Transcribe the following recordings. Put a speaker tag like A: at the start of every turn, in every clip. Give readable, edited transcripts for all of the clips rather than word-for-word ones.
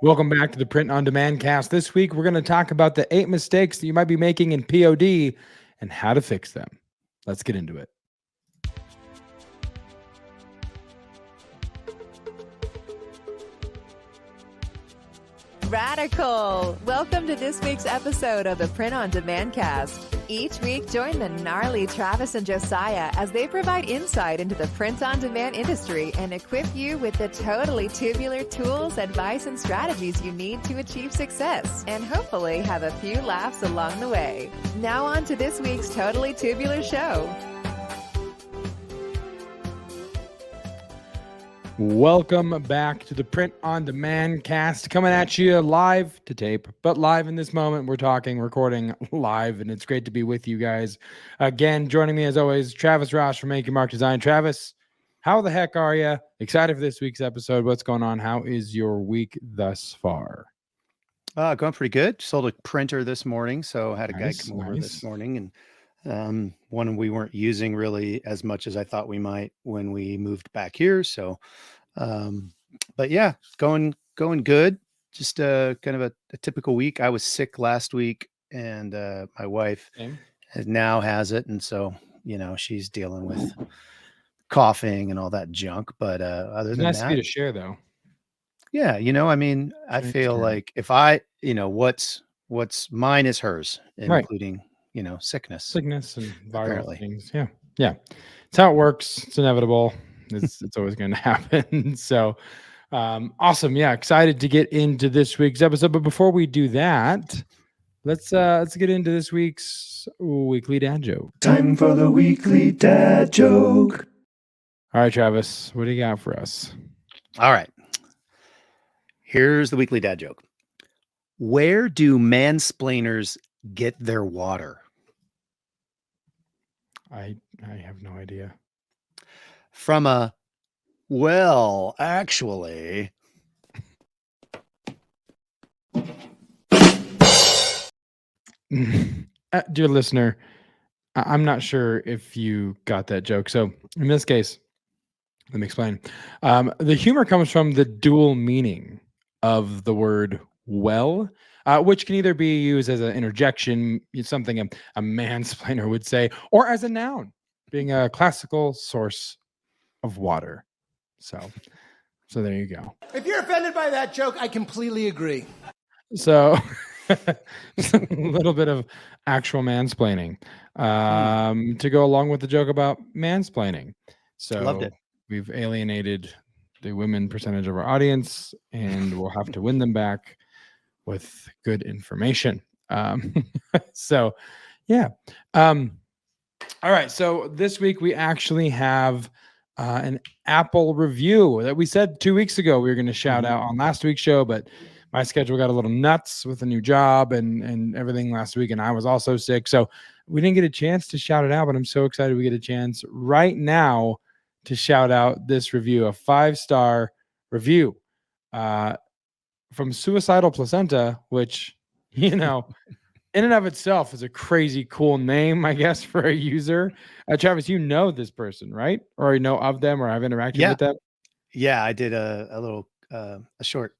A: Welcome back to the Print on Demand cast. This week, we're going to talk about the 8 mistakes that you might be making in POD and how to fix them. Let's get into it.
B: Radical! Welcome to this week's episode of the Print on Demand cast. Each week, join the gnarly Travis and Josiah as they provide insight into the print on demand industry and equip you with the totally tubular tools, advice, and strategies you need to achieve success and hopefully have a few laughs along the way. Now on to this week's Totally Tubular show.
A: Welcome back to the Print on Demand cast, coming at you live to tape, but live in this moment. We're recording live, and it's great to be with you guys. Again, joining me as always, Travis Ross from Make Your Mark Design. Travis, how the heck are you? Excited for this week's episode. What's going on? How is your week thus far?
C: Going pretty good. Sold a printer this morning, so had a guy come over this morning, and one we weren't using really as much as I thought we might when we moved back here. So, but yeah, going good. Just kind of a typical week. I was sick last week, and my wife now has it, and so she's dealing with coughing and all that junk. But other than
A: nice
C: that,
A: of you to share though.
C: Yeah, I mean, I feel like if I, what's mine is hers, including sickness
A: and viral things. Yeah. It's how it works. It's inevitable. It's always going to happen. So awesome. Yeah, excited to get into this week's episode. But before we do that, let's get into this week's weekly dad joke.
D: Time for the weekly dad joke.
A: All right, Travis, what do you got for us?
C: All right. Here's the weekly dad joke. Where do mansplainers get their water?
A: I have no idea.
C: From a, well, actually.
A: Dear listener, I'm not sure if you got that joke. So in this case, let me explain. The humor comes from the dual meaning of the word well, which can either be used as an interjection, something a mansplainer would say, or as a noun, being a classical source of water. So there you go.
D: If you're offended by that joke, I completely agree.
A: So a little bit of actual mansplaining to go along with the joke about mansplaining. So
C: loved it. We've
A: alienated the women percentage of our audience, and we'll have to win them back with good information. So yeah. All right. So this week we actually have an Apple review that we said 2 weeks ago we were going to shout out on last week's show, but my schedule got a little nuts with a new job and everything last week, and I was also sick. So we didn't get a chance to shout it out, but I'm so excited we get a chance right now to shout out this review, a 5-star review from Suicidal Placenta, which, in and of itself is a crazy cool name, I guess, for a user. Travis, you know this person, right? Or you know of them or have interacted with them?
C: Yeah, I did a little, a short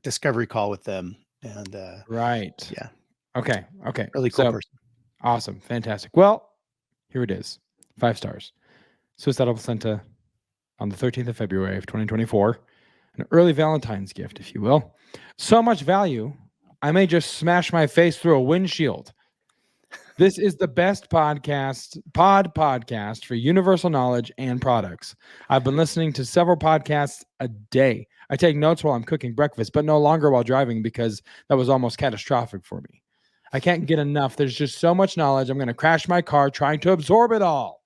C: discovery call with them. And
A: right.
C: Yeah.
A: Okay.
C: Really cool person.
A: Awesome. Fantastic. Well, here it is. 5 stars. Suicidal Placenta on the 13th of February of 2024. An early Valentine's gift, if you will. So much value, I may just smash my face through a windshield. This is the best podcast for universal knowledge and products. I've been listening to several podcasts a day. I take notes while I'm cooking breakfast, but no longer while driving because that was almost catastrophic for me. I can't get enough. There's just so much knowledge. I'm going to crash my car trying to absorb it all.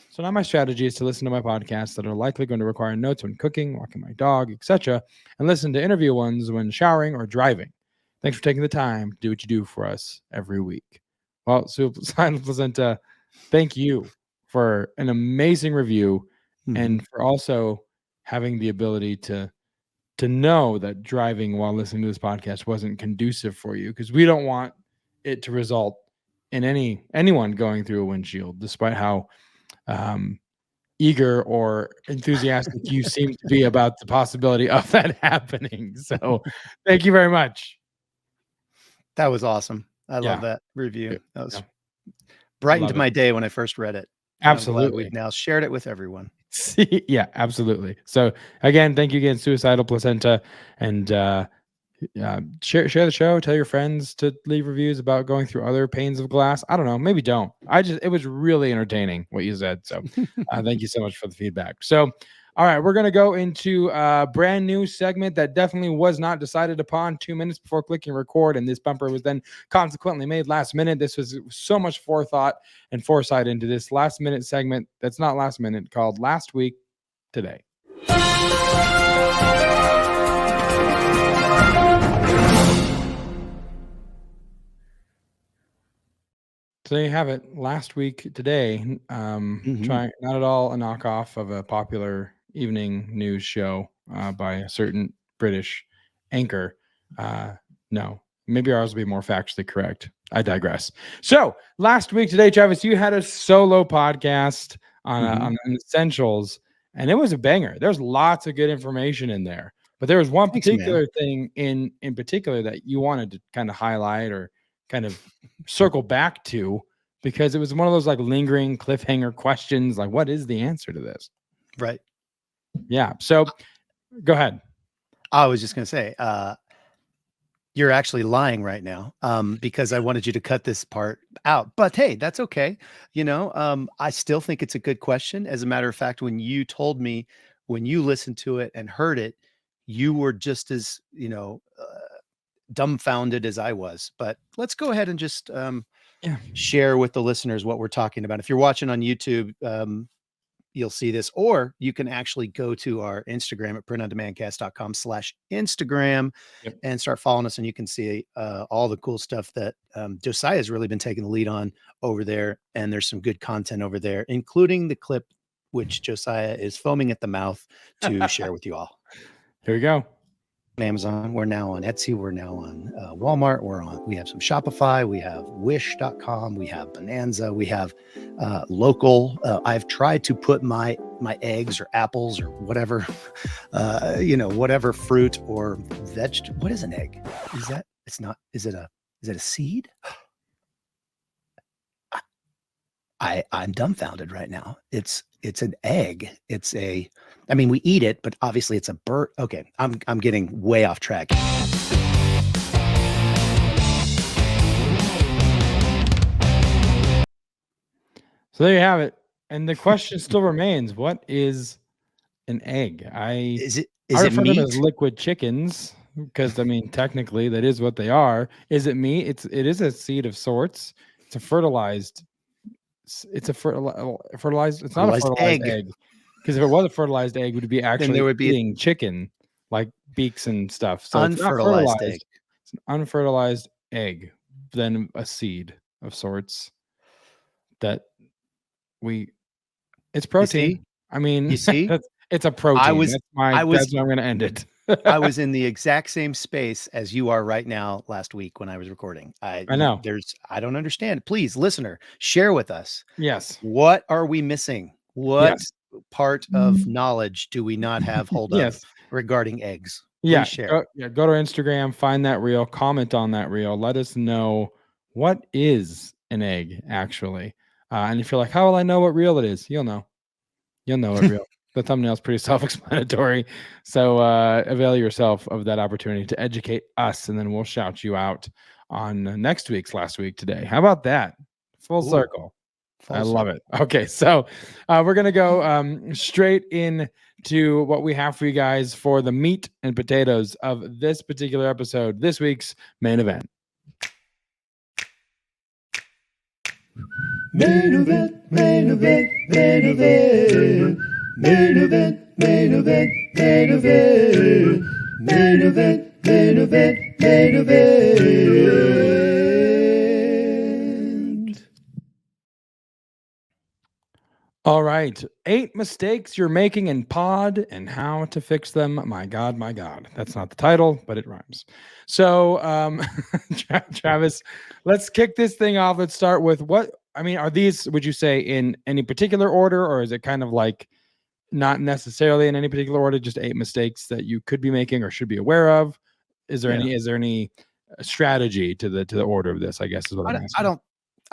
A: So now my strategy is to listen to my podcasts that are likely going to require notes when cooking, walking my dog, etc., and listen to interview ones when showering or driving. Thanks for taking the time to do what you do for us every week. Well, Suicidal Placenta, thank you for an amazing review and for also having the ability to know that driving while listening to this podcast wasn't conducive for you, because we don't want it to result in anyone going through a windshield, despite how eager or enthusiastic you seem to be about the possibility of that happening. So thank you very much.
C: That was awesome. I love that review. That was brightened my day when I first read it.
A: Absolutely.
C: I'm glad we've now shared it with everyone.
A: Yeah, absolutely. So again, thank you again, Suicidal Placenta, and share the show. Tell your friends to leave reviews about going through other panes of glass. I don't know, maybe don't. It was really entertaining what you said. So thank you so much for the feedback. So all right, we're gonna go into a brand new segment that definitely was not decided upon 2 minutes before clicking record, and this bumper was then consequently made last minute. This was so much forethought and foresight into this last minute segment that's not last minute, called Last Week Today. So there you have it. Last Week Today. Trying, not at all a knockoff of a popular evening news show by a certain British anchor. No, maybe ours will be more factually correct. I digress. So Last Week Today, Travis, you had a solo podcast on essentials, and it was a banger. There's lots of good information in there, but there was one particular thing in particular that you wanted to kind of highlight or kind of circle back to, because it was one of those like lingering cliffhanger questions, like what is the answer to this?
C: Right.
A: Yeah. So go ahead.
C: I was just going to say, you're actually lying right now, because I wanted you to cut this part out, but hey, that's okay. I still think it's a good question. As a matter of fact, when you told me, when you listened to it and heard it, you were just as, dumbfounded as I was. But let's go ahead and just share with the listeners what we're talking about. If you're watching on YouTube, you'll see this, or you can actually go to our Instagram at printondemandcast.com/Instagram and start following us. And you can see all the cool stuff that Josiah has really been taking the lead on over there. And there's some good content over there, including the clip, which Josiah is foaming at the mouth to share with you all.
A: Here we go.
C: Amazon, we're now on Etsy, we're now on Walmart, we have some Shopify, we have wish.com, we have Bonanza, we have local. I've tried to put my eggs or apples or whatever, whatever fruit or vegetable. What is an egg? Is it a seed? I'm dumbfounded right now. It's an egg. We eat it, but obviously it's a bird. Okay. I'm getting way off track.
A: So there you have it. And the question still remains, what is an egg?
C: Is it
A: refer
C: meat?
A: to them as liquid chickens, because technically that is what they are. Is it meat? It is a seed of sorts. It's a fertilized It's not a fertilized egg. Because if it was a fertilized egg, it would be actually eating chicken, like beaks and stuff. So
C: unfertilized egg.
A: It's an unfertilized egg, then a seed of sorts that it's protein.
C: You see?
A: It's a protein. That's where I'm going to end it.
C: I was in the exact same space as you are right now last week when I was recording. I know. I don't understand. Please, listener, share with us.
A: Yes.
C: What are we missing? What part of knowledge do we not have hold of regarding eggs? Please share.
A: Go to our Instagram, find that reel, comment on that reel. Let us know, what is an egg actually? And if you're like, how will I know what reel it is? You'll know what reel. The thumbnail is pretty self-explanatory. So avail yourself of that opportunity to educate us, and then we'll shout you out on next week's Last Week Today. How about that? Full circle. I love it. Okay, so we're going to go straight into what we have for you guys for the meat and potatoes of this particular episode, this week's main event.
D: Main event, main event, main event. Main event, main event, main event. Main event, main event, main event.
A: All right. 8 mistakes you're making in pod and how to fix them. My God, my God. That's not the title, but it rhymes. So, Travis, let's kick this thing off. Let's start with what I mean, are these, would you say, in any particular order, or is it kind of like not necessarily in any particular order, just 8 mistakes that you could be making or should be aware of? Is there
C: Yeah.
A: any strategy to the order of this, I guess is what
C: I
A: I'm
C: don't I
A: asking.
C: don't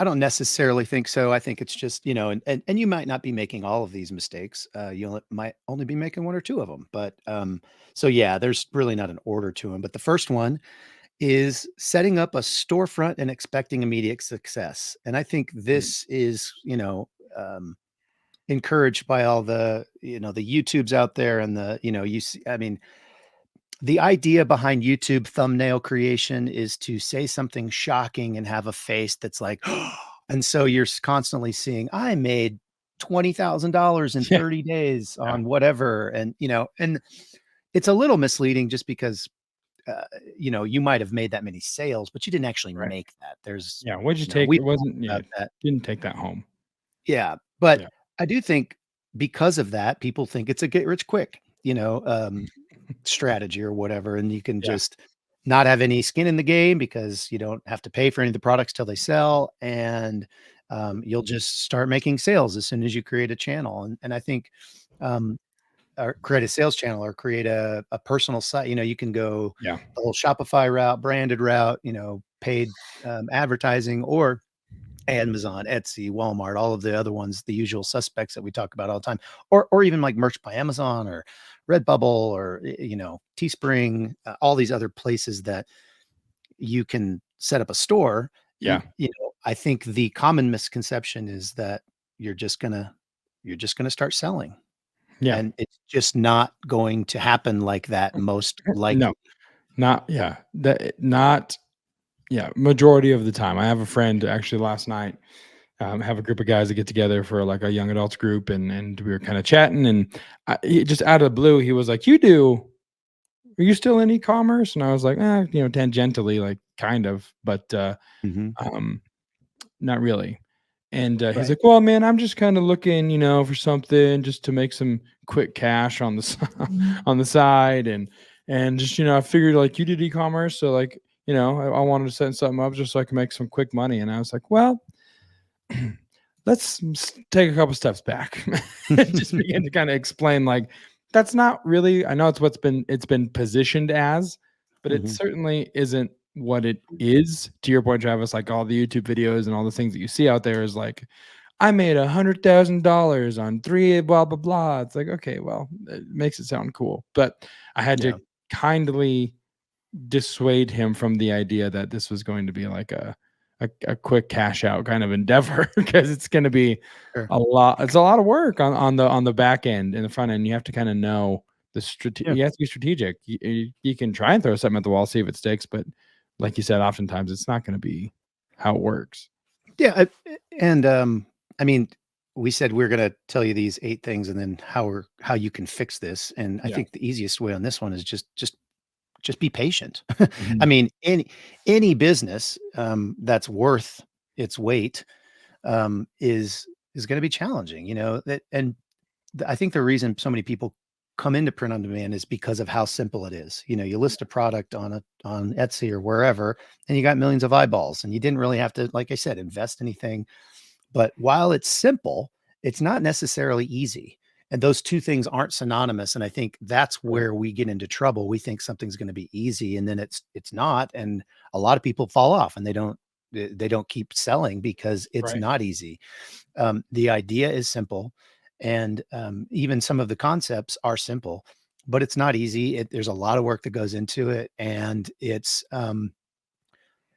C: I don't necessarily think so. I think it's just, and you might not be making all of these mistakes. You might only be making 1 or 2 of them. But so yeah, there's really not an order to them. But the first one is setting up a storefront and expecting immediate success. And I think this is, encouraged by all the YouTubes out there and you see, I mean, the idea behind YouTube thumbnail creation is to say something shocking and have a face that's like, and so you're constantly seeing, I made $20,000 in
A: Yeah.
C: 30 days
A: Yeah.
C: on whatever. And it's a little misleading just because, you might have made that many sales, but you didn't actually
A: Right.
C: make that. There's,
A: Yeah. What'd you take?
C: we
A: It wasn't,
C: talked
A: yeah,
C: about that.
A: didn't take that home.
C: Yeah. But
A: Yeah.
C: I do think because of that, people think it's a get rich quick, strategy or whatever, and you can
A: Yeah.
C: just not have any skin in the game because you don't have to pay for any of the products till they sell, and you'll just start making sales as soon as you create a channel. And I think, um, or create a sales channel or create a personal site. You can go
A: Yeah.
C: the whole Shopify route, branded route, paid advertising, or Amazon, Etsy, Walmart, all of the other ones, the usual suspects that we talk about all the time, or even like Merch by Amazon or Redbubble or Teespring, all these other places that you can set up a store.
A: Yeah.
C: I think the common misconception is that you're just gonna start selling,
A: Yeah.
C: and it's just not going to happen like that. Most
A: No,
C: likely,
A: not, yeah. That not, yeah, majority of the time. I have a friend actually last night, have a group of guys that get together for like a young adults group, and we were kind of chatting, and just out of the blue, he was like, are you still in e-commerce? And I was like, tangentially, like kind of, but
C: Mhm.
A: um, not really. And he's
C: Right?
A: like, well, man, I'm just kind of looking, for something just to make some quick cash on the on the side, and just, I figured like you did e-commerce, so like, I wanted to set something up just so I can make some quick money. And I was like, well, let's take a couple steps back. Just begin to kind of explain like that's not really, I know it's been positioned as, but it
C: Mhm.
A: certainly isn't what it is. To your point, Travis, like all the YouTube videos and all the things that you see out there is like, I made $100,000 on 3 blah blah blah. It's like, okay, well, it makes it sound cool, but I had to
C: Yeah.
A: kindly dissuade him from the idea that this was going to be like a quick cash out kind of endeavor, because it's going to be
C: Sure.
A: it's a lot of work on the back end and the front end. You have to kind of know
C: Yeah.
A: you have to be strategic. You can try and throw something at the wall, see if it sticks, but like you said, oftentimes it's not going to be how it works.
C: Yeah, and I mean, we said we're going to tell you these 8 things, and then how you can fix this. And I
A: Yeah.
C: think the easiest way on this one is just be patient. I
A: Mhm.
C: mean, any business that's worth its weight is going to be challenging. I think the reason so many people come into print on demand is because of how simple it is. You list a product on Etsy or wherever, and you got millions of eyeballs, and you didn't really have to, like I said, invest anything. But while it's simple, it's not necessarily easy. And those 2 things aren't synonymous. And I think that's
A: Right.
C: where we get into trouble. We think something's going to be easy, and then it's not. And a lot of people fall off, and they don't keep selling because it's
A: Right.
C: not easy. The idea is simple, and even some of the concepts are simple, but it's not easy. There's a lot of work that goes into it, and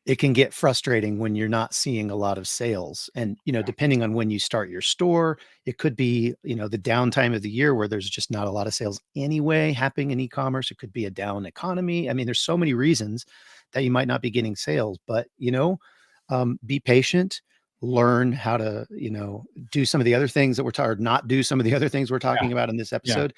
C: it can get frustrating when you're not seeing a lot of sales. And
A: Yeah.
C: depending on when you start your store, it could be the downtime of the year where there's just not a lot of sales anyway happening in e-commerce. It could be a down economy. I mean, there's so many reasons that you might not be getting sales, but be patient, learn how to do some of the other things that we're tired, not do some of the other things we're
A: Yeah.
C: talking about in this
A: Yeah.
C: episode,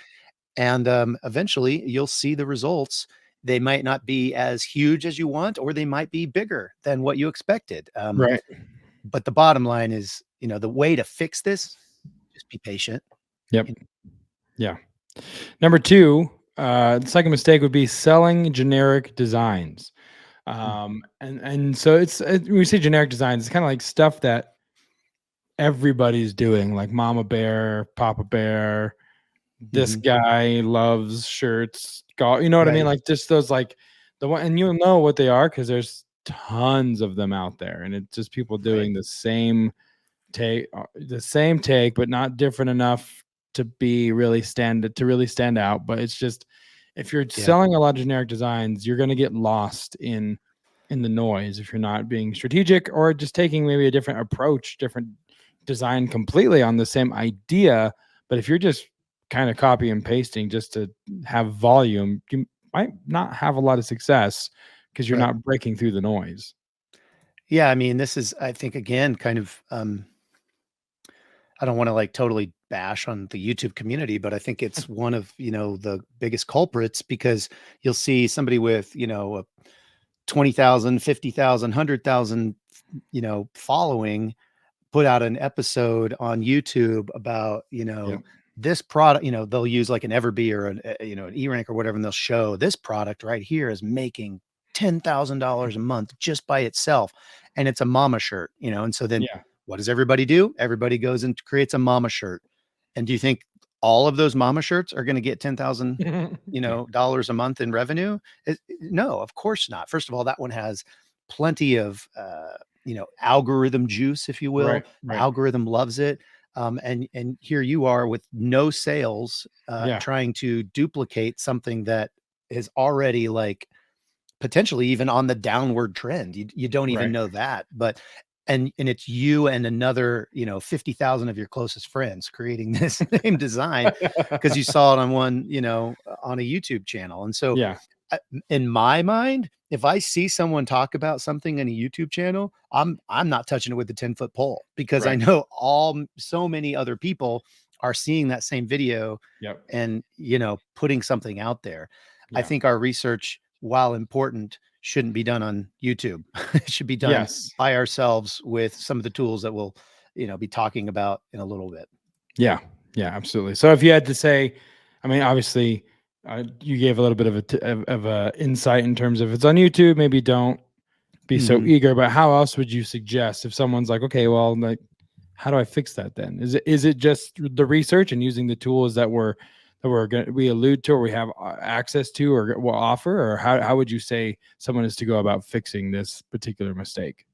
C: and eventually you'll see the results. They might not be as huge as you want, or they might be bigger than what you expected.
A: Right.
C: But the bottom line is, the way to fix this, just be patient.
A: Yep. Yeah. Number 2, the second mistake would be selling generic designs.
C: Mhm.
A: And so it's when we say generic designs, it's kind of like stuff that everybody's doing, like Mama Bear, Papa Bear, this guy loves shirts, you know what I mean?
C: Right.
A: Like just those, like the one, and you'll know what they are because there's tons of them out there, and it's just people doing the same take, but not different enough to really stand out. But it's just, if you're selling a lot of generic designs, you're going to get lost in the noise if you're not being strategic, or just taking maybe a different approach, different design completely on the same idea. But if you're just kind of copy and pasting just to have volume, you might not have a lot of success because you're not breaking through the noise.
C: Yeah, I mean, this is, I think, again, kind of, I don't want to like totally bash on the YouTube community, but I think it's one of, the biggest culprits, because you'll see somebody with, a 20,000, 50,000, 100,000, following, put out an episode on YouTube about, this product, they'll use like an Everbee or an E-Rank or whatever, and they'll show this product right here is making $10,000 a month just by itself. And it's a mama shirt, and so then what does everybody do? Everybody goes and creates a mama shirt. And do you think all of those mama shirts are going to get $10,000, dollars a month in revenue? No, of course not. First of all, that one has plenty of, algorithm juice, if you will.
A: Right.
C: Algorithm loves it. And here you are with no sales, trying to duplicate something that is already like potentially even on the downward trend. You don't even know that, but and it's you and another 50,000 of your closest friends creating this same design because you saw it on one on a YouTube channel. And so in my mind, if I see someone talk about something in a YouTube channel, I'm not touching it with a 10-foot pole, because I know so many other people are seeing that same video and putting something out there. I think our research, while important, shouldn't be done on YouTube. It should be done by ourselves with some of the tools that we'll, be talking about in a little bit.
A: Yeah, absolutely. So if you had to say, I mean, obviously, you gave a little bit of a insight in terms of, it's on YouTube, maybe don't be so eager. But how else would you suggest if someone's like, okay, well, like, how do I fix that then? Is it just the research and using the tools that we allude to, or we have access to, or will offer, or how would you say someone is to go about fixing this particular mistake?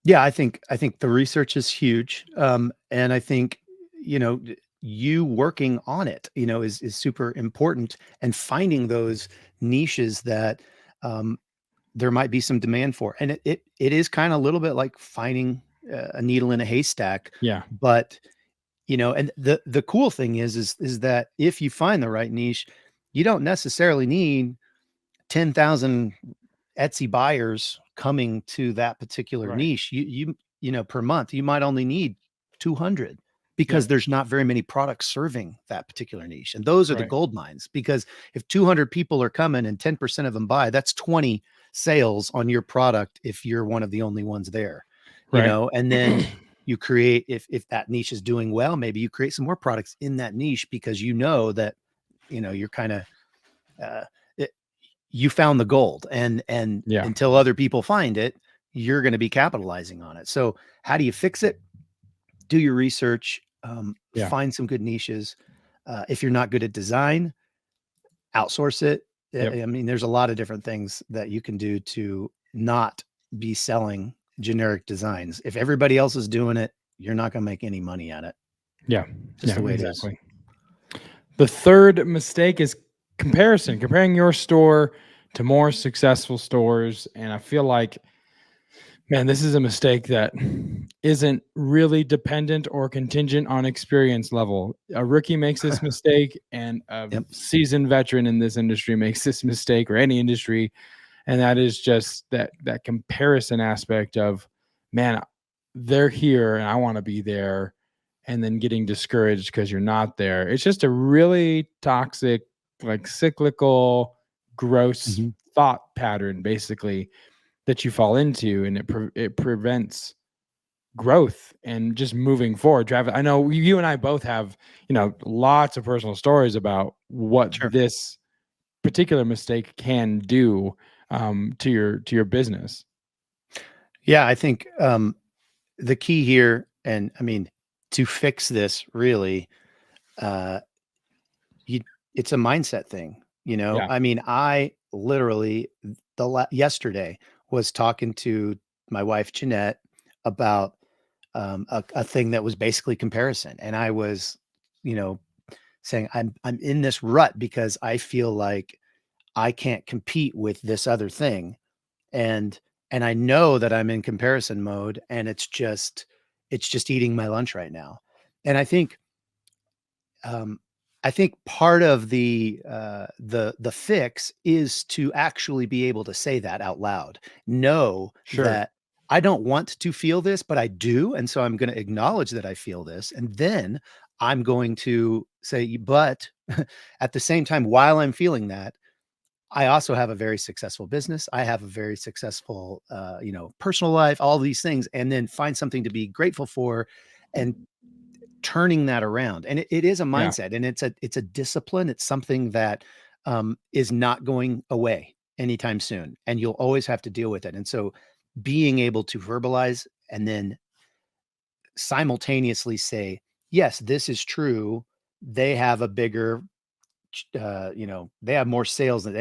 C: Yeah, I think the research is huge. And I think, you working on it, is super important, and finding those niches that there might be some demand for. And it is kind of a little bit like finding a needle in a haystack.
A: Yeah.
C: But and the cool thing is that if you find the right niche, you don't necessarily need 10,000 Etsy buyers coming to that particular niche. You per month, you might only need 200, because there's not very many products serving that particular niche. And those are the gold mines, because if 200 people are coming and 10% of them buy, that's 20 sales on your product if you're one of the only ones there. And then you create, if that niche is doing well, maybe you create some more products in that niche, because that you're kind of you found the gold, and until other people find it, you're going to be capitalizing on it. So how do you fix it? Do your research, find some good niches. If you're not good at design, outsource it. I mean, there's a lot of different things that you can do to not be selling generic designs. If everybody else is doing it, you're not going to make any money at it. Just the way it is.
A: The third mistake is comparing your store to more successful stores. And I feel like, man, this is a mistake that isn't really dependent or contingent on experience level. A rookie makes this mistake, and a seasoned veteran in this industry makes this mistake, or any industry. And that is just that comparison aspect of, man, they're here and I want to be there, and then getting discouraged because you're not there. It's just a really toxic, like cyclical, gross thought pattern, basically, that you fall into, and it prevents growth and just moving forward. Travis, I know you and I both have, lots of personal stories about what this particular mistake can do to your business.
C: Yeah, I think the key here, and I mean, to fix this, really, uh, it's a mindset thing.
A: Yeah.
C: I mean, I literally yesterday was talking to my wife Jeanette about a thing that was basically comparison, and I was, you know, saying I'm in this rut because I feel like I can't compete with this other thing, and I know that I'm in comparison mode, and it's just eating my lunch right now. And um, I think part of the fix is to actually be able to say that out loud. Know
A: Sure.
C: that I don't want to feel this, but I do, and so I'm going to acknowledge that I feel this, and then I'm going to say, but at the same time, while I'm feeling that, I also have a very successful business. I have a very successful, personal life, all these things, and then find something to be grateful for, and turning that around. And it is a
A: Yeah.
C: mindset, and it's a discipline. It's something that is not going away anytime soon, and you'll always have to deal with it. And so, being able to verbalize and then simultaneously say, "Yes, this is true. They have a bigger they have more sales, and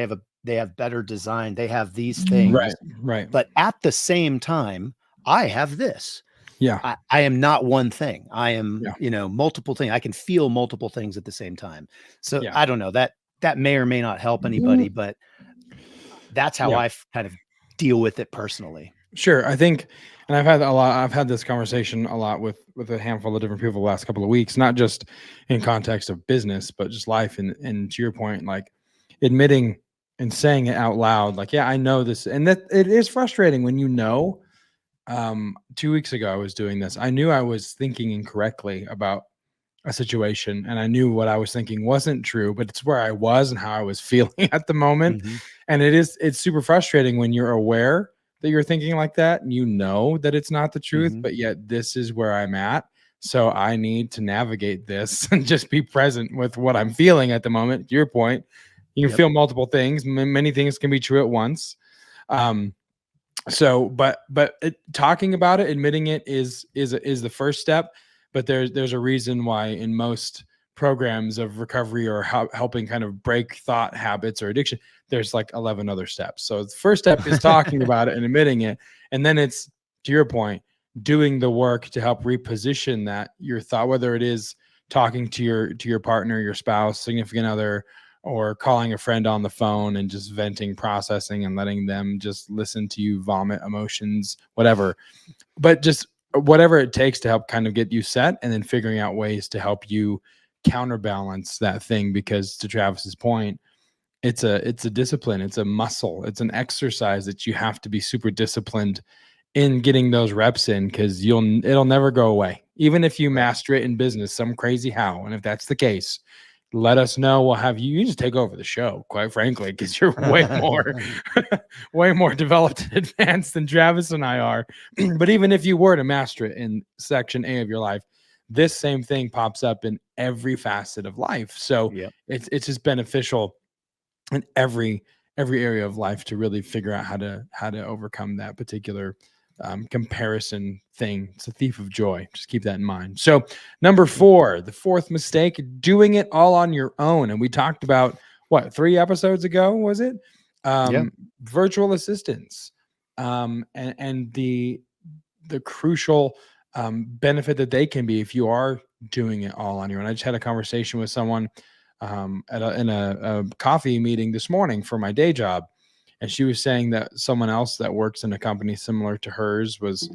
C: they have better design, they have these
A: Right.
C: things,
A: Right.
C: but at the same time, I have this.
A: Yeah.
C: I am not one thing. I am,
A: Yeah.
C: multiple things. I can feel multiple things at the same time. So
A: Yeah.
C: I don't know, that may or may not help anybody, but that's how
A: Yeah.
C: kind of deal with it personally.
A: Sure. I think, and I've had this conversation a lot with a handful of different people the last couple of weeks, not just in context of business, but just life. And to your point, like admitting and saying it out loud, like, yeah, I know this. And that it is frustrating when 2 weeks ago I was doing this. I knew I was thinking incorrectly about a situation, and I knew what I was thinking wasn't true, but it's where I was and how I was feeling at the moment.
C: Mhm.
A: And it's super frustrating when you're aware that you're thinking like that and you know that it's not the truth,
C: Mhm.
A: but yet this is where I'm at. So I need to navigate this and just be present with what I'm feeling at the moment. To your point, you can
C: Yep.
A: feel multiple things. Many things can be true at once. Um, talking about it, admitting it is the first step. But there's a reason why in most programs of recovery or helping kind of break thought habits or addiction, there's like 11 other steps. So the first step is talking about it and admitting it, and then it's, to your point, doing the work to help reposition that your thought, whether it is talking to your partner, your spouse, significant other, or calling a friend on the phone and just venting, processing, and letting them just listen to you vomit emotions, whatever. But just whatever it takes to help kind of get you set, and then figuring out ways to help you counterbalance that thing. Because to Travis's point, it's a discipline, it's a muscle, it's an exercise that you have to be super disciplined in getting those reps in, because it'll never go away. Even if you
C: Right.
A: master it in business some crazy how. And if that's the case, let us know. We'll have you just take over the show, quite frankly, because you're way more way more developed and advanced than Travis and I are. But even if you were to master it in section A of your life, this same thing pops up in every facet of life. So
C: Yep.
A: it's just beneficial in every area of life to really figure out how to overcome that particular comparison thing. It's a thief of joy. Just keep that in mind. So number 4, the fourth mistake, doing it all on your own. And we talked about what, 3 episodes ago, was it?
C: Yeah.
A: Virtual assistants, and the crucial benefit that they can be if you are doing it all on your own. I just had a conversation with someone in a coffee meeting this morning for my day job, and she was saying that someone else that works in a company similar to hers was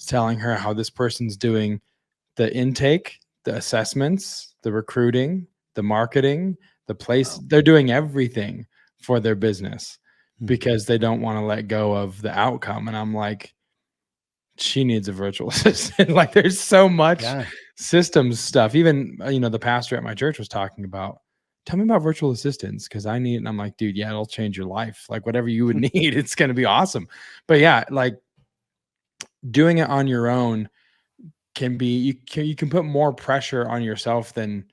A: telling her how this person's doing the intake, the assessments, the recruiting, the marketing, the place.
C: Wow.
A: They're doing everything for their business
C: Hmm.
A: because they don't want to let go of the outcome. And I'm like, she needs a virtual assistant. Like, there's so much
C: Yeah.
A: systems stuff. Even the pastor at my church was talking about, tell me about virtual assistants because I need it. And I'm like, dude, yeah, it'll change your life. Like, whatever you would need, it's going to be awesome. But yeah, like doing it on your own can be, you can put more pressure on yourself than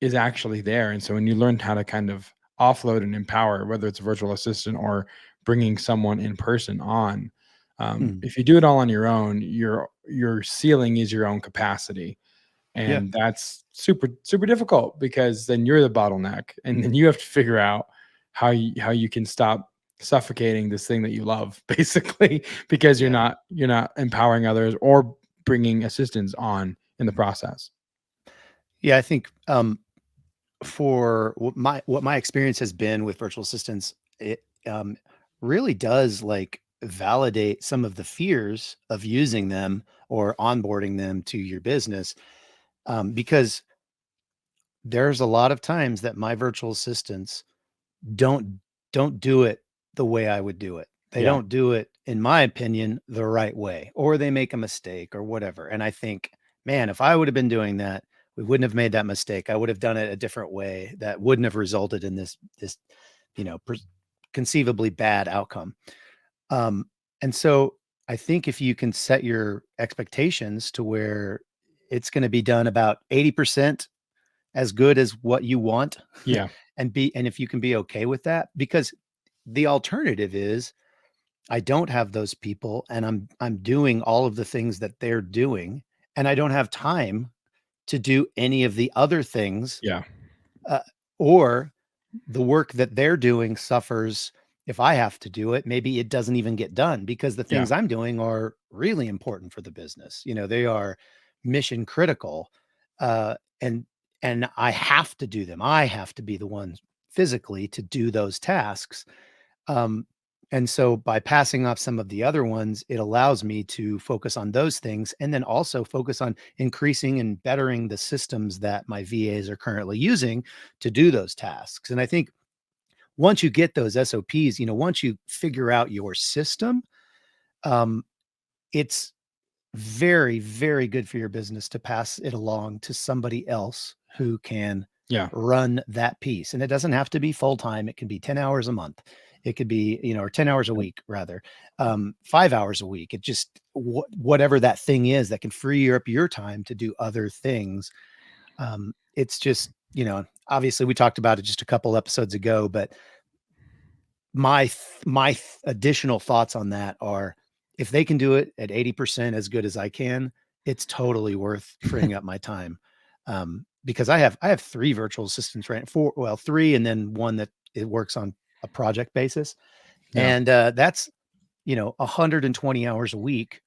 A: is actually there. And so when you learn how to kind of offload and empower, whether it's a virtual assistant or bringing someone in person on,
C: Hmm.
A: if you do it all on your own, your ceiling is your own capacity. And that's super, super difficult because then you're the bottleneck, and then you have to figure out how you can stop suffocating this thing that you love, basically, because you're not empowering others or bringing assistance on in the process.
C: Yeah, I think for what my experience has been with virtual assistants, it really does like validate some of the fears of using them or onboarding them to your business, because there's a lot of times that my virtual assistants don't don't do it the way I would do it. They
A: Yeah.
C: don't do it, in my opinion, the right way, or they make a mistake or whatever. And I think, man, if I would have been doing that, we wouldn't have made that mistake. I would have done it a different way that wouldn't have resulted in this, you know, conceivably bad outcome. And so I think if you can set your expectations to where it's going to be done about 80% as good as what you want,
A: Yeah.
C: and if you can be okay with that, because the alternative is I don't have those people and I'm doing all of the things that they're doing, and I don't have time to do any of the other things,
A: Yeah.
C: or the work that they're doing suffers if I have to do it. Maybe it doesn't even get done because the
A: Yeah.
C: things I'm doing are really important for the business. You know, they are mission critical. Uh, and I have to do them. I have to be the one physically to do those tasks. Um, and so by passing off some of the other ones, it allows me to focus on those things and then also focus on increasing and bettering the systems that my VAs are currently using to do those tasks. And I think once you get those SOPs, you know, once you figure out your system, um, it's very, very good for your business to pass it along to somebody else who can
A: Yeah.
C: run that piece. And it doesn't have to be full time. It can be 10 hours a month. It could be, you know, or 10 hours a week rather, 5 hours a week. It just, whatever that thing is that can free up your time to do other things. It's just, you know, obviously we talked about it just a couple episodes ago, but my additional thoughts on that are, if they can do it at 80% as good as I can, it's totally worth freeing up my time. Because I have 3 virtual assistants, right? 4, well, 3, and then one that it works on a project basis.
A: Yeah.
C: And that's, you know, 120 hours a week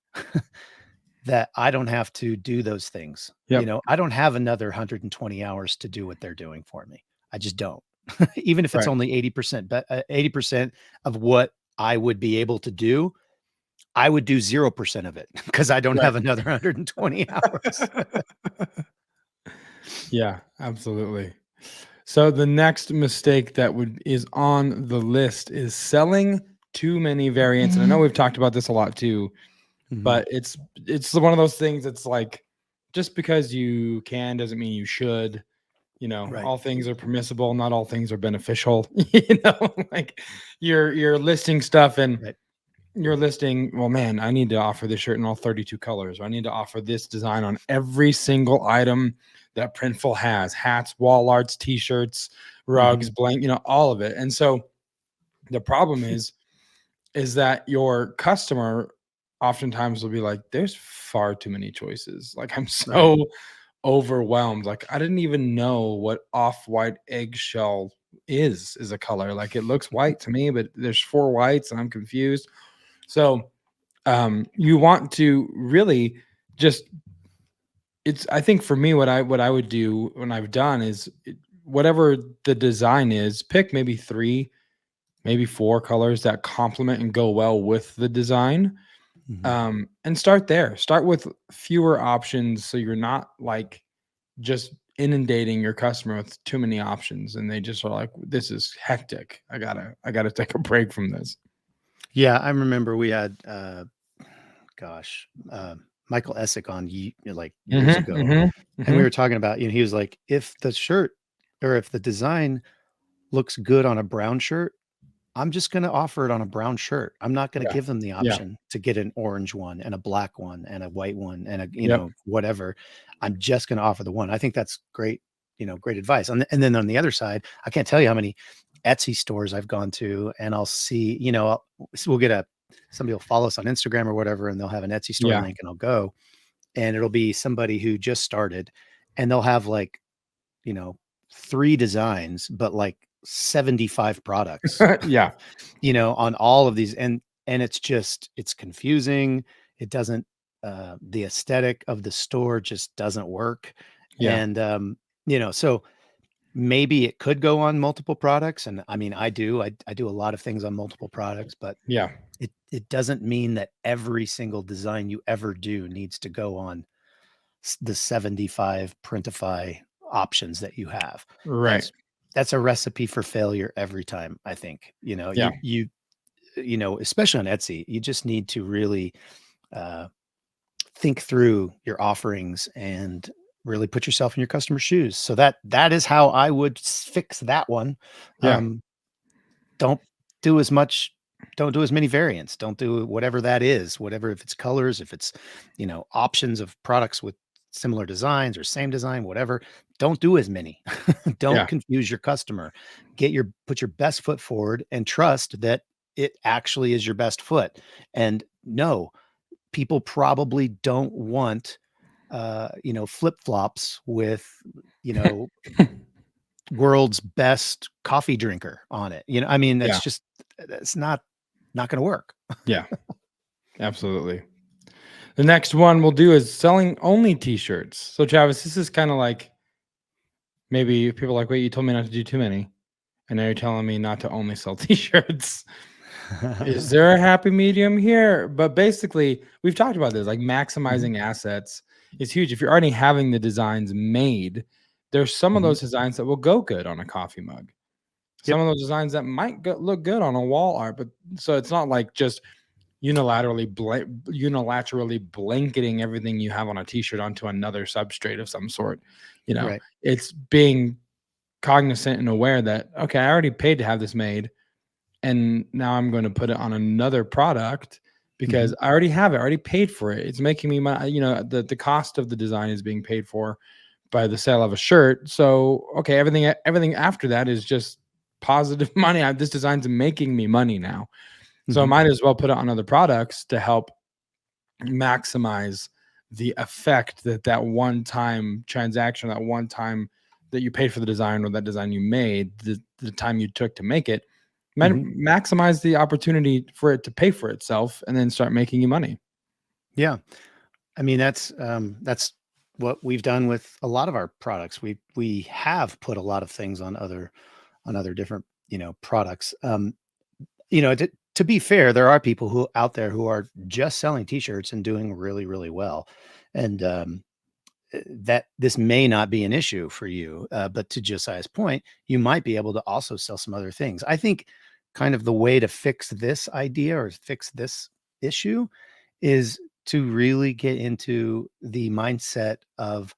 C: that I don't have to do those things.
A: Yep.
C: You know, I don't have another 120 hours to do what they're doing for me. I just don't. Even if it's
A: Right.
C: only 80%, but 80% of what I would be able to do, I would do 0% of it because I don't
A: Right.
C: have another 120 hours.
A: Yeah, absolutely. So the next mistake that is on the list is selling too many variants. And I know we've talked about this a lot too, but it's one of those things that's like, just because you can doesn't mean you should. You know,
C: Right.
A: all things are permissible, not all things are beneficial. You know, like you're listing stuff and
C: Right.
A: you're listing, well, man, I need to offer this shirt in all 32 colors, or I need to offer this design on every single item that Printful has: hats, wall arts, t-shirts, rugs, blank, you know, all of it. And so the problem is that your customer oftentimes will be like, there's far too many choices. Like, I'm so overwhelmed. Like, I didn't even know what off-white eggshell is a color. Like, it looks white to me, but there's 4 whites and I'm confused. So you want to really just, I think for me, what I would do when I've done is, whatever the design is, pick maybe 3, maybe 4 colors that complement and go well with the design. And start there. Start with fewer options, so you're not like just inundating your customer with too many options and they just are like, this is hectic. I gotta take a break from this.
C: Yeah, I remember we had Michael Essick on like years ago, and we were talking about, you know, he was like, if the shirt or if the design looks good on a brown shirt, I'm just going to offer it on a brown shirt. I'm not going to give them the option to get an orange one and a black one and a white one and a, you know, whatever. I'm just going to offer the one. I think that's great, you know, great advice. And then on the other side, I can't tell you how many Etsy stores I've gone to, and I'll see, you know, we'll get somebody will follow us on Instagram or whatever, and they'll have an Etsy store link, and I'll go, and it'll be somebody who just started, and they'll have like, 3 designs, but like 75 products,
A: Yeah.
C: on all of these. And it's confusing. It doesn't, the aesthetic of the store just doesn't work.
A: Yeah.
C: And, so maybe it could go on multiple products. And I mean, I do a lot of things on multiple products, but
A: Yeah.
C: it doesn't mean that every single design you ever do needs to go on the 75 Printify options that you have.
A: Right.
C: That's a recipe for failure every time, I think.
A: Yeah.
C: Especially on Etsy, you just need to really think through your offerings and really put yourself in your customer's shoes. So that is how I would fix that one.
A: Yeah.
C: Don't do as much. Don't do as many variants. Don't do whatever that is. Whatever, if it's colors, if it's options of products with similar designs or same design, whatever. Don't do as many. Don't
A: Yeah.
C: confuse your customer. Put your best foot forward and trust that it actually is your best foot. And no, people probably don't want flip-flops with world's best coffee drinker on it. I mean,
A: Yeah.
C: that's not going to work.
A: Yeah. Absolutely. The next one we'll do is selling only t-shirts. So Travis, this is kind of like maybe people are like, wait, you told me not to do too many. And now you're telling me not to only sell t-shirts. Is there a happy medium here? But basically, we've talked about this, like maximizing assets is huge. If you're already having the designs made, there's some of those designs that will go good on a coffee mug. Some of those designs that might look good on a wall art, but so it's not like just unilaterally blanketing everything you have on a t-shirt onto another substrate of some sort.
C: Right.
A: It's being cognizant and aware that, okay, I already paid to have this made, and now I'm going to put it on another product because I already have it, I already paid for it. It's making me the cost of the design is being paid for by the sale of a shirt. So, okay, everything after that is just positive money. This design's making me money now. So I might as well put it on other products to help maximize the effect that one-time transaction, that one time that you paid for the design or that design you made, the time you took to make it, maximize the opportunity for it to pay for itself and then start making you money.
C: Yeah. I mean, that's what we've done with a lot of our products. We have put a lot of things on other different, products. To be fair, there are people who out there who are just selling t-shirts and doing really, really well. And that this may not be an issue for you. But to Josiah's point, you might be able to also sell some other things. I think kind of the way to fix this idea or fix this issue is to really get into the mindset of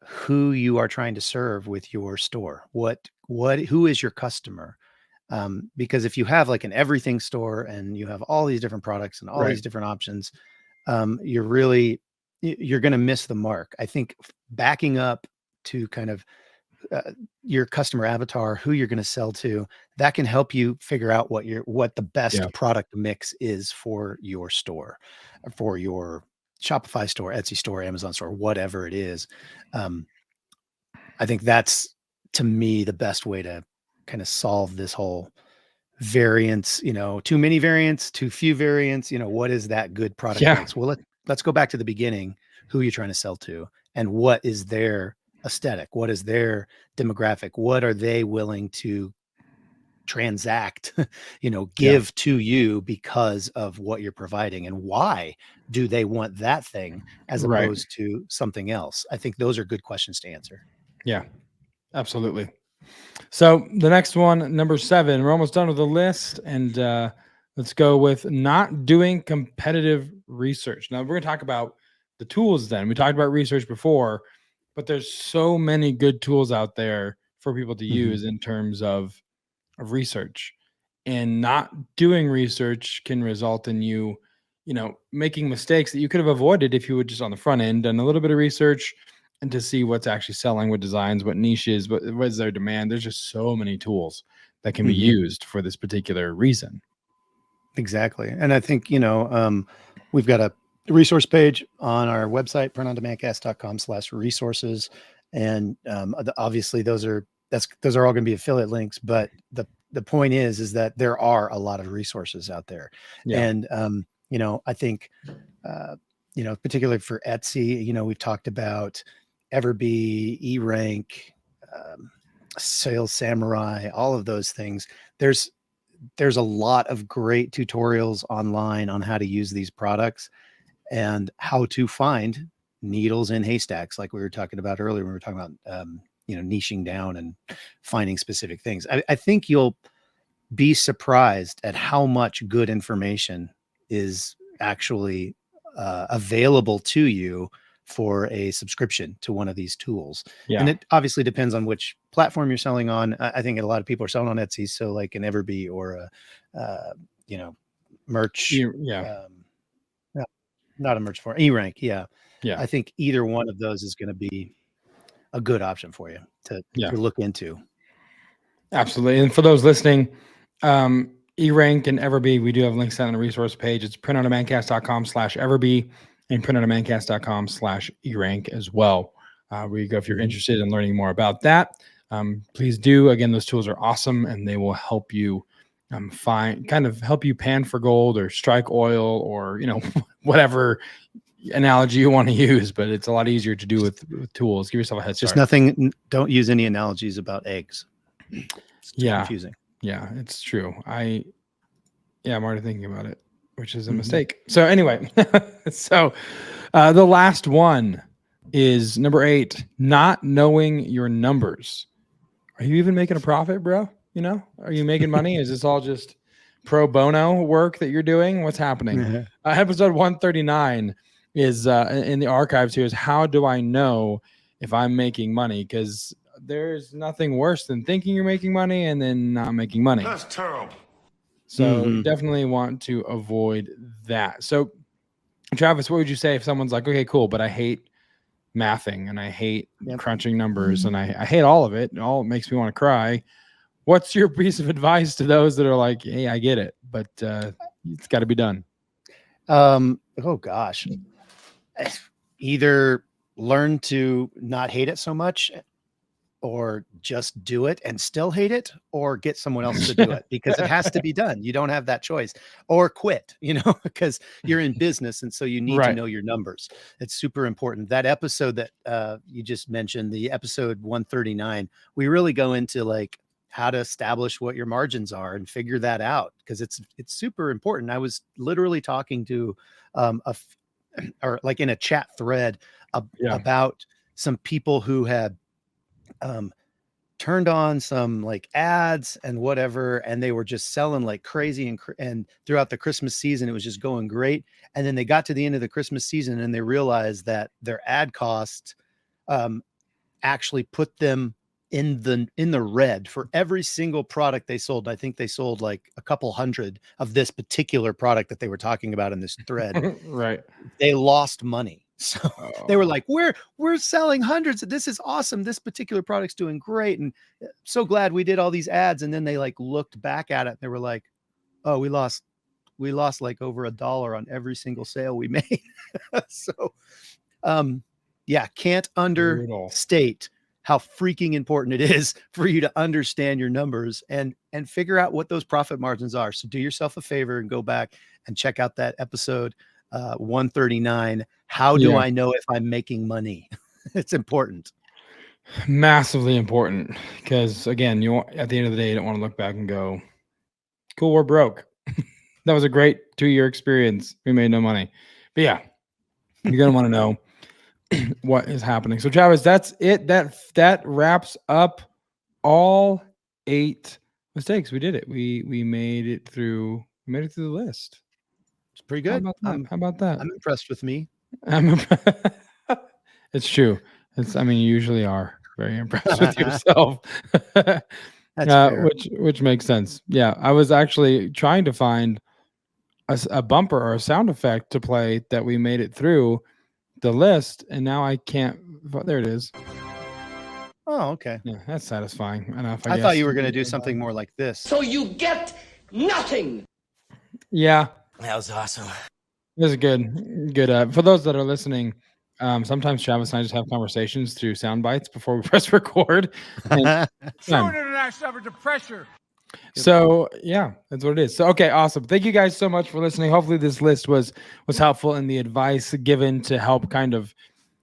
C: who you are trying to serve with your store. Who is your customer? Because if you have like an everything store and you have all these different products and all these different options, you're going to miss the mark. I think backing up to kind of your customer avatar, who you're going to sell to, that can help you figure out what the best product mix is for your store, for your Shopify store, Etsy store, Amazon store, whatever it is. I think that's, to me, the best way to kind of solve this whole variance, too many variants, too few variants, what is that good product mix? Well, let's go back to the beginning, who you're trying to sell to and what is their aesthetic? What is their demographic? What are they willing to transact, give to you because of what you're providing, and why do they want that thing as opposed to something else? I think those are good questions to answer.
A: Yeah, absolutely. So the next one, number 7, we're almost done with the list, and let's go with not doing competitive research. Now we're going to talk about the tools then. We talked about research before, but there's so many good tools out there for people to use in terms of research, and not doing research can result in you making mistakes that you could have avoided if you would just on the front end done a little bit of research and to see what's actually selling, what designs, what niches, what is their demand. There's just so many tools that can be used for this particular reason.
C: Exactly. And I think, we've got a resource page on our website, printondemandcast.com/resources. And obviously those are all going to be affiliate links, but the point is that there are a lot of resources out there.
A: Yeah.
C: And I think particularly for Etsy, we've talked about Everbee, E-Rank, Sales Samurai, all of those things. There's a lot of great tutorials online on how to use these products and how to find needles in haystacks, like we were talking about earlier when we were talking about niching down and finding specific things. I think you'll be surprised at how much good information is actually available to you for a subscription to one of these tools.
A: Yeah.
C: And it obviously depends on which platform you're selling on. I think a lot of people are selling on Etsy, so like an Everbee or merch. Not a merch for E-Rank. Yeah. I think either one of those is going to be a good option for you to look into.
A: Absolutely. And for those listening, E-Rank and Everbee, we do have links on the resource page. It's printondemancast.com/Everbee and printondemancast.com/E-Rank as well. Where you go if you're interested in learning more about that. Please do. Again, those tools are awesome and they will help you help you pan for gold or strike oil or, whatever analogy you want to use, but it's a lot easier to do with tools. Give yourself a head start.
C: Just nothing. Don't use any analogies about eggs. It's confusing.
A: Yeah, it's true. I'm already thinking about it, which is a mistake. So anyway, the last one is number 8, not knowing your numbers. Are you even making a profit, bro? Are you making money? Is this all just pro bono work that you're doing? What's happening? Episode 139 is in the archives here is how do I know if I'm making money? Because there's nothing worse than thinking you're making money and then not making money.
E: That's terrible.
A: So you definitely want to avoid that. So Travis, what would you say if someone's like, okay, cool, but I hate mathing and I hate crunching numbers and I hate all of it. All it makes me want to cry. What's your piece of advice to those that are like, hey, I get it, but it's got to be done?
C: Oh gosh. Either learn to not hate it so much or just do it and still hate it, or get someone else to do it because it has to be done. You don't have that choice, or quit, because you're in business. And so you need to know your numbers. It's super important. That episode that you just mentioned, the episode 139, we really go into like how to establish what your margins are and figure that out, because it's super important. I was literally talking to or like in a chat thread about some people who had turned on some like ads and whatever, and they were just selling like crazy, and throughout the Christmas season it was just going great. And then they got to the end of the Christmas season and they realized that their ad cost actually put them in the red for every single product they sold. I think they sold like a couple hundred of this particular product that they were talking about in this thread.
A: Right.
C: They lost money. So they were like, we're selling hundreds. This is awesome. This particular product's doing great. And so glad we did all these ads. And then they like looked back at it. And they were like, oh, we lost like over $1 on every single sale we made. So, can't understate how freaking important it is for you to understand your numbers and figure out what those profit margins are. So do yourself a favor and go back and check out that episode 139. How do I know if I'm making money? It's important.
A: Massively important, because again, at the end of the day, you don't want to look back and go, cool, we're broke. That was a great 2-year experience. We made no money. But yeah, you're going to want to know what is happening. So Travis, that's it. That wraps up all 8 mistakes. We did it. We made it through the list.
C: It's pretty good.
A: How about that?
C: I'm impressed with me.
A: It's true. You usually are very impressed with yourself.
C: That's fair.
A: Which makes sense. Yeah. I was actually trying to find a bumper or a sound effect to play that we made it through the list, and now I can't. There it is.
C: Oh, okay.
A: Yeah, that's satisfying enough.
C: I thought you were going to do something more like this.
F: So you get nothing.
A: Yeah.
F: That was awesome.
A: This is good. For those that are listening, Sometimes Travis and I just have conversations through sound bites before we press record. And, so yeah, that's what it is. So okay, awesome. Thank you guys so much for listening. Hopefully this list was helpful and the advice given to help kind of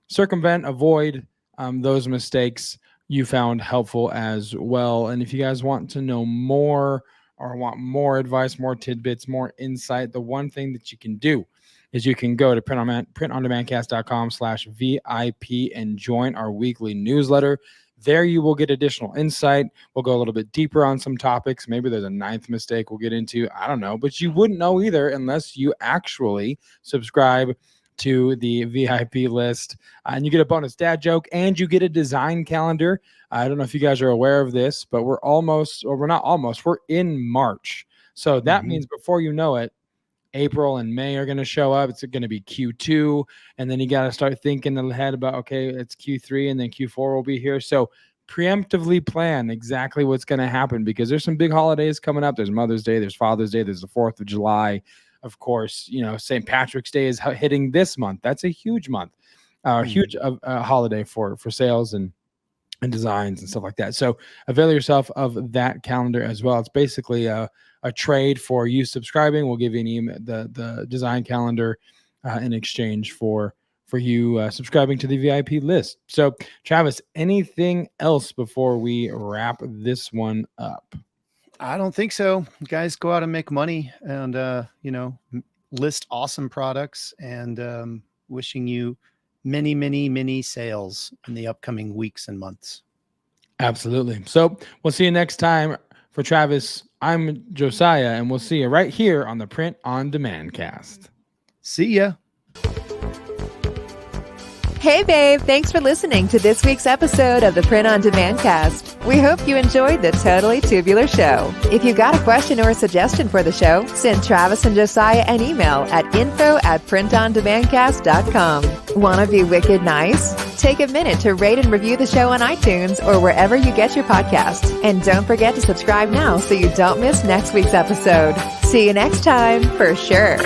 A: circumvent, avoid those mistakes you found helpful as well. And if you guys want to know more or want more advice, more tidbits, more insight, the one thing that you can do is you can go to printondemandcast.com/VIP and join our weekly newsletter. There you will get additional insight. We'll go a little bit deeper on some topics. Maybe there's a 9th mistake we'll get into. I don't know, but you wouldn't know either unless you actually subscribe to the VIP list. And you get a bonus dad joke and you get a design calendar. I don't know if you guys are aware of this, but we're in March. So that means before you know it, April and May are going to show up. It's going to be Q2. And then you got to start thinking ahead about, okay, it's Q3 and then Q4 will be here. So preemptively plan exactly what's going to happen because there's some big holidays coming up. There's Mother's Day, there's Father's Day, there's the 4th of July. Of course, St. Patrick's Day is hitting this month. That's a huge month, huge holiday for sales and designs and stuff like that. So avail yourself of that calendar as well. It's basically a trade for you subscribing. We'll give you an email, the design calendar in exchange for you subscribing to the VIP list. So Travis, anything else before we wrap this one up?
C: I don't think so. Guys, go out and make money and, list awesome products and wishing you many, many, many sales in the upcoming weeks and months.
A: Absolutely. So we'll see you next time. For Travis, I'm Josiah, and we'll see you right here on the Print on Demand cast.
C: See ya.
B: Hey, babe. Thanks for listening to this week's episode of the Print on Demand cast. We hope you enjoyed the Totally Tubular Show. If you got a question or a suggestion for the show, send Travis and Josiah an email at info@printondemandcast.com. Want to be wicked nice? Take a minute to rate and review the show on iTunes or wherever you get your podcasts. And don't forget to subscribe now so you don't miss next week's episode. See you next time, for sure.